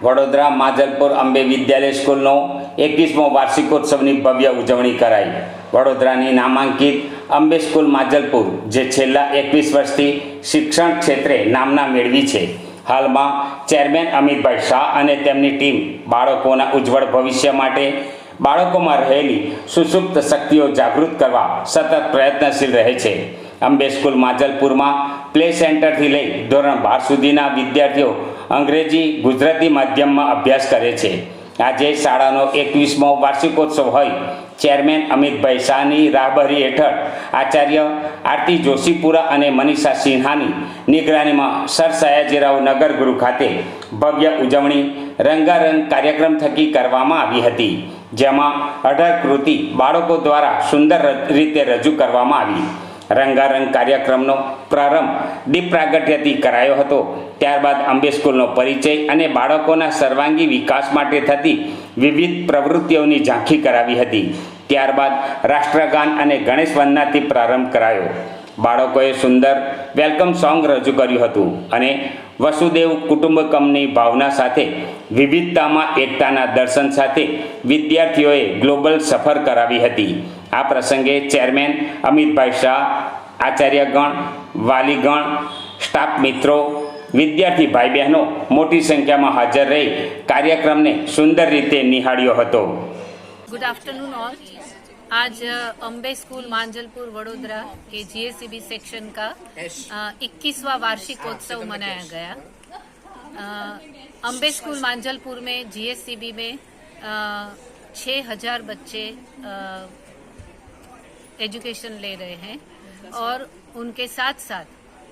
વડોદરા માજલપુર અંબે વિદ્યાલય સ્કૂલનો 21મો વાર્ષિકોત્સવની ભવ્ય ઉજવણી કરાઈ। વડોદરાની નામાંકિત અંબે સ્કૂલ માજલપુર જે છેલ્લા 21 વર્ષથી શિક્ષણ ક્ષેત્રે નામના મેળવી છે, હાલમાં ચેરમેન અમિતભાઈ શાહ અને તેમની ટીમ બાળકોના ઉજ્જવળ ભવિષ્ય માટે બાળકોમાં રહેલી સુસુપ્ત શક્તિઓ જાગૃત કરવા સતત પ્રયત્નશીલ રહે છે। અંબે સ્કૂલ માજલપુરમાં પ્લે સેન્ટરથી લઈ ધોરણ 12 સુધીના વિદ્યાર્થીઓ અંગ્રેજી ગુજરાતી માધ્યમમાં અભ્યાસ કરે છે। આજે શાળાનો 21મો વાર્ષિકોત્સવ હોય ચેરમેન અમિતભાઈ શાહની રાહબરી હેઠળ આચાર્ય આરતી જોશીપુરા અને મનીષા સિન્હાની નિગરાનીમાં સર સયાજીરાવ નગર ગૃહ ખાતે ભવ્ય ઉજવણી રંગારંગ કાર્યક્રમ થકી કરવામાં આવી હતી, જેમાં 18 કૃતિ બાળકો દ્વારા સુંદર રીતે રજૂ કરવામાં આવી। રંગારંગ કાર્યક્રમનો પ્રારંભ દીપ પ્રાગટ્યથી કરાયો હતો। ત્યારબાદ અંબે સ્કૂલનો પરિચય અને બાળકોના સર્વાંગી વિકાસ માટે થતી વિવિધ પ્રવૃત્તિઓની ઝાંખી કરાવી હતી। ત્યારબાદ રાષ્ટ્રગાન અને ગણેશ વંદનાથી પ્રારંભ કરાયો। બાળકોએ સુંદર વેલકમ સોંગ રજૂ કર્યું હતું અને વસુદેવ કુટુંબકમની ભાવના સાથે વિવિધતામાં એકતાના દર્શન સાથે વિદ્યાર્થીઓએ ગ્લોબલ સફર કરાવી હતી। આ પ્રસંગે ચેરમેન અમિતભાઈ શાહ, આચાર્યગણ, વાલીગણ, સ્ટાફ મિત્રો, વિદ્યાર્થી ભાઈ બહેનો મોટી સંખ્યામાં હાજર રહી કાર્યક્રમને सुंदर रीते निहाळ्यो हतो। Good afternoon all. आज अंबे स्कूल मांजलपुर वडोदरा के जीएससीबी सेक्शन का 21वां वार्षिकोत्सव मनाया गया। अंबे स्कूल मांजलपुर में जीएससीबी में 6000 बच्चे एजुकेशन ले रहे हैं और उनके साथ साथ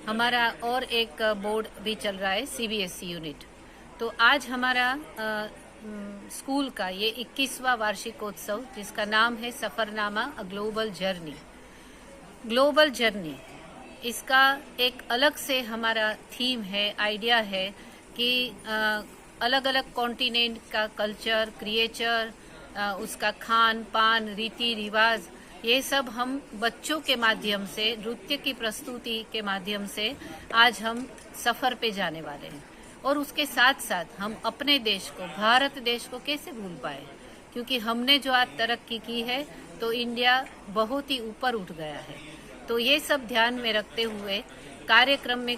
हमारा और एक बोर्ड भी चल रहा है, सीबीएसई यूनिट। तो आज हमारा स्कूल का ये 21वां वार्षिकोत्सव, जिसका नाम है Safarnama a global journey. Global journey इसका एक अलग से हमारा थीम है, आइडिया है कि अलग अलग कॉन्टिनेंट का कल्चर, क्रिएचर, उसका खान पान, रीति रिवाज, ये सब हम बच्चों के माध्यम से, नृत्य की प्रस्तुति के माध्यम से आज हम सफ़र पे जाने वाले हैं। और उसके साथ साथ हम अपने देश को, भारत देश को कैसे भूल पाए, क्योंकि हमने जो आज तरक्की की है तो इंडिया बहुत ही ऊपर उठ गया है। तो ये सब ध्यान में रखते हुए कार्यक्रम में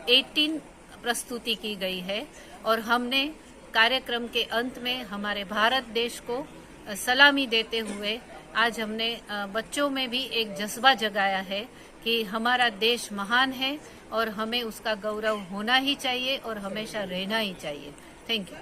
18 प्रस्तुति की गई है और हमने कार्यक्रम के अंत में हमारे भारत देश को सलामी देते हुए आज हमने बच्चों में भी एक जज्बा जगाया है कि हमारा देश महान है और हमें उसका गौरव होना ही चाहिए और हमेशा रहना ही चाहिए। Thank you.